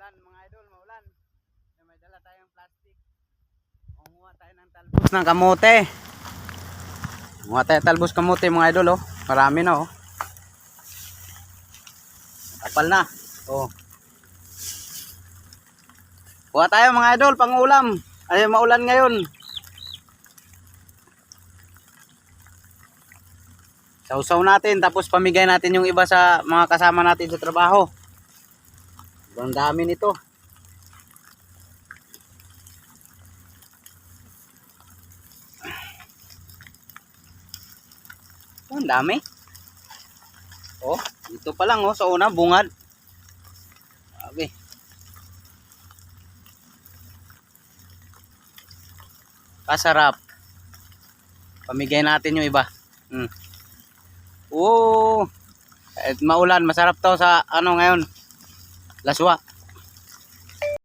Maulan mga idol, maulan. May dala tayong plastic. Kumuha tayo ng talbos ng kamote. Kumuha tayo talbos kamote mga idol oh. Marami na oh. Kapal na. Oh. Kuha tayo mga idol pang ulam. Ay maulan ngayon. Sausaw natin tapos pamigay natin yung iba sa mga kasama natin sa trabaho. Ang dami nito. Ang dami. Oh, dito pa lang oh, sa una bungad. Sabi. Kasarap. Pamigay natin yung iba. Oh. Maulan, masarap to sa ano ngayon. Laswa.